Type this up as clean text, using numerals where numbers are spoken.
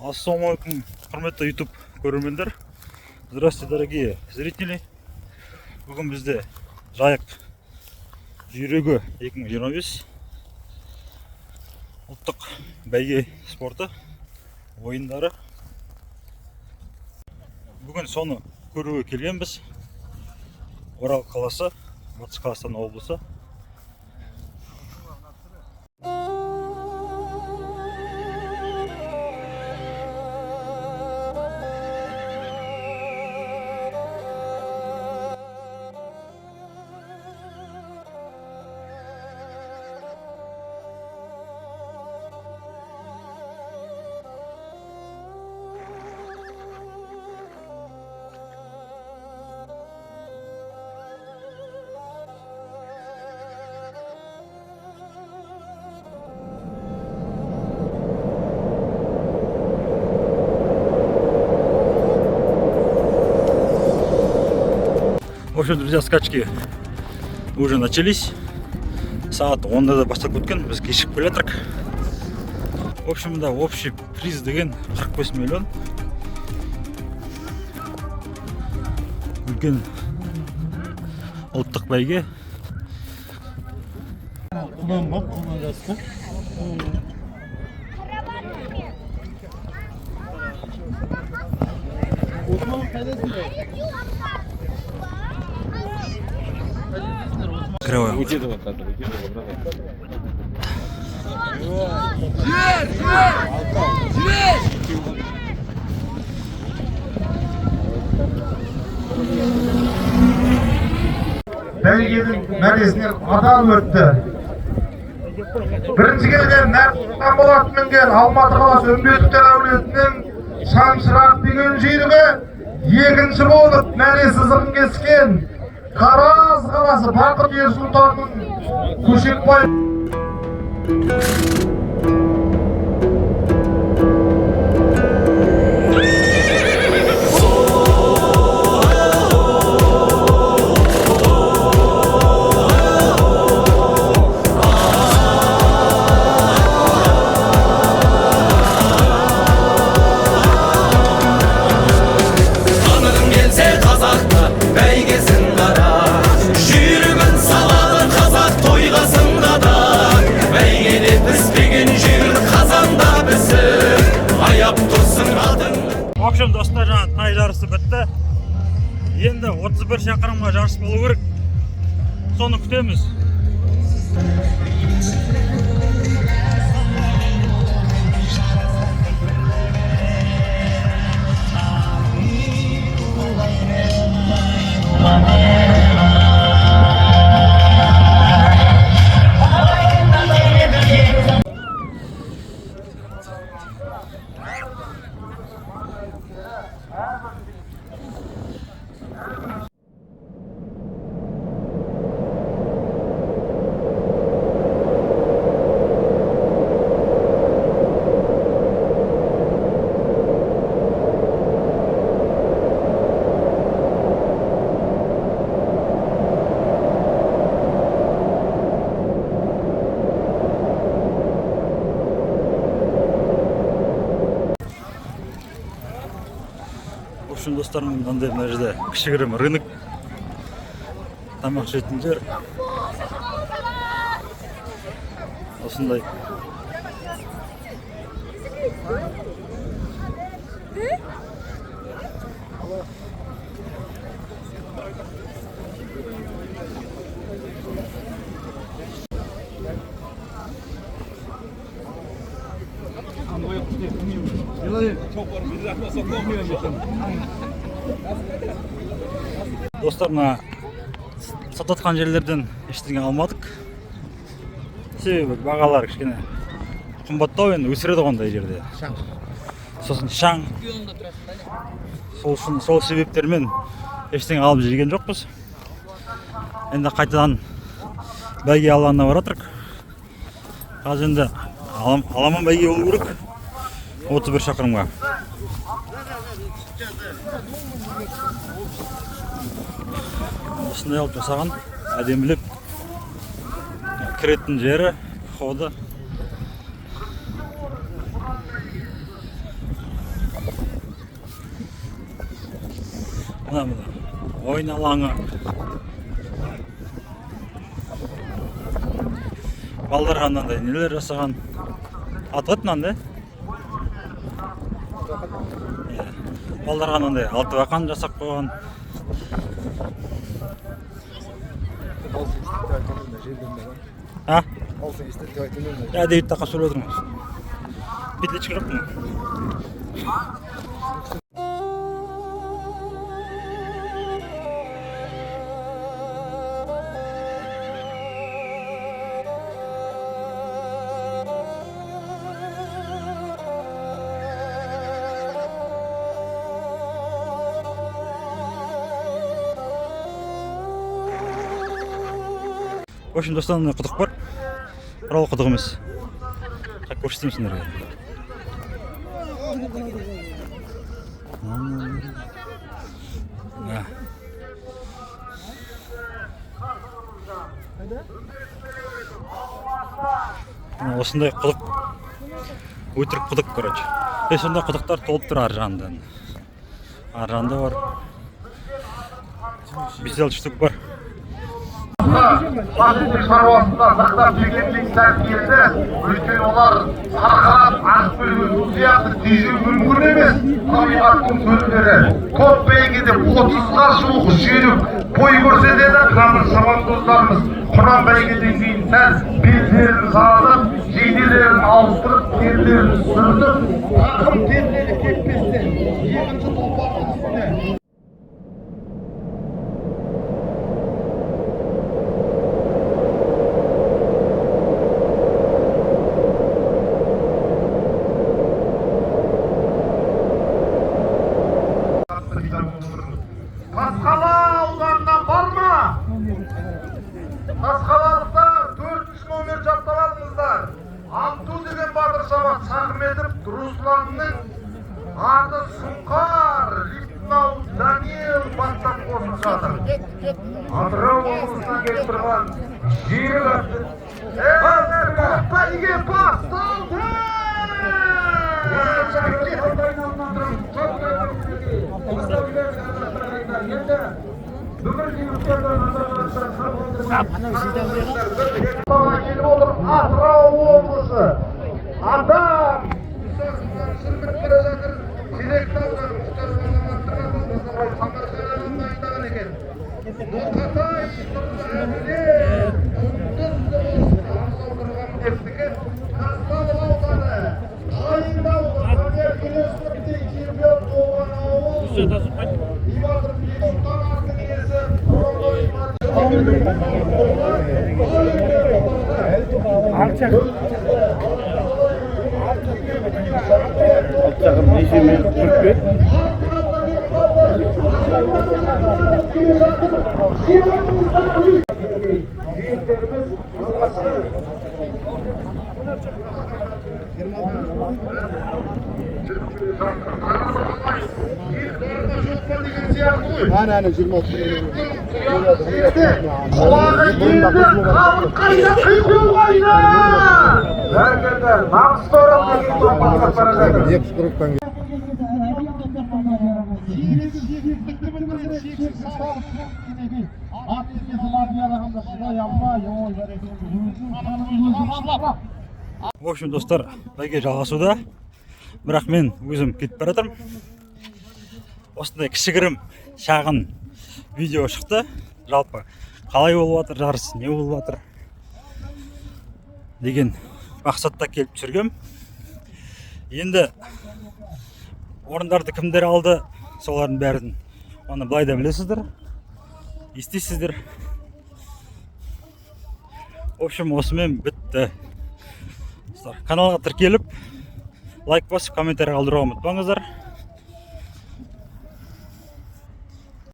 Ассалаумалейкум, құрметті YouTube көрермендер. Здравствуйте, дорогие зрители. Бүгін бізде жайық жүйрігі 2025 ұлттық бәйге спорты ойындары. Бүгін соны көруге келгенбіз. Орал қаласы, Батыс Қазақстан облысы. В общем, друзья, скачки уже начались. Саат 10-да бастап кеткен, біз кешігіп келе жатырмық. В общем, да, общий приз деген 45 миллион. Үлкен ұлттық бәйге. Открываем. Бәйгенің мәресінен адам өтті. Бірінші келген Нұрсұлтан Болат мінген Алматы қаласы Үмбетовтер әулетінің Шамшырақ деген жүйрігі, екінші болып мәре сызығын кескен Тараз қаласы Бақыт Ерсұлтанның Көшекбай. В общем, достар, жаңа тай жарысы бітті. Енді 31 шақырымға жарыс болу керек. Соны күтеміз. В общем, достарым, мынандай мына жерде кішігірім рынок, тамақ ішетін жер. Осындай. Достар, мына сататқан жерлерден ештеңе алмадық. Себебі бағалар кішкене қымбаттау, енді өсіреді ондай жерде. Сосын шаң. Сол себептермен ештеңе алып жүрген жоқпыз. Енді қайтадан бәйге алаңына баратырық. Қазір енді аламан бәйге болу керек 31 шақырымға. Осындай алып жасаған, әдемілеп кіретін жері, ходы. мына ойын алаңы. Балдарға мынандай нелер жасаған. Атат мынандай. Балдарға мынандай алты бақан жасап қойған. А? Я deyip taqa söylüyordum. Bitli çıkırıp mı? В общем, достан құдық бар. Бірал құдық емес. Қайып көрсетейін сендерге. Осындай құдық. Өтірік құдық, короче. Сондай құдықтар толып тұр ар жағында. Ар жағында бар. 5-6 штук бар. Басқы шаруасында сақтап жекенлік тәрбиесі, өйткені олар сарқырап, ақбөлгі сияқты тежеу мүмкін емес. Табиғаттың төлдері топ бәйгеде 30-ға жуық жүйрік бой көрсетеді. Қазір шабандоздарымыз құран бәйгеден кейін сәл белдерін жазып, жейделерін ауыстырып, терлерін сүртіп, ақым терлері кетпестен екінші толпардың үстіне Тасқала ауданынан бар ма? Тасқалалықтар 4-ші номер жаттап алыңыздар. Анту деген батыр шабақ Шахметов Русланның аты Сұңқар, Липнау Даниил бастап қосып жатыр. Атырау облысынан келіп тұрған жүйрік атты. Бәйге басталды! Атырау облысы адам сырбып бара жатыр. Кезекті алған Мұхтар Баламаттарға Назарбаев Самарқаннан дайындаған екен. Ноқатай Тұрғанбек құндыз ауыстырған дептігі Қазбалы ауданы Қайындауы Премьер Келесіптей чемпион болған ауыл Ибатыр Пилоттан артын иесі Alçakım neyse mi? Türk Ana 26. Құлағы енді қабыр қайда қиқу қайда Әркелді намысты орап деген соң басқап бара жатыр. В общем, достар, бәйге жалғасуда. Бірақ мен өзім кетіп бара жатырмын. Осындай кішігірім шағын видео шықты. Жалпы қалай болып жатыр жарыс, не болып жатыр деген мақсатта келіп түсіргем. Енді орындарды кімдер алды, солардың бәрін оны былай да білесіздер, естисіздер. В общем, осымен бітті. Каналға тіркеліп, лайк басып, комментарий қалдыруға ұмытпаңыздар.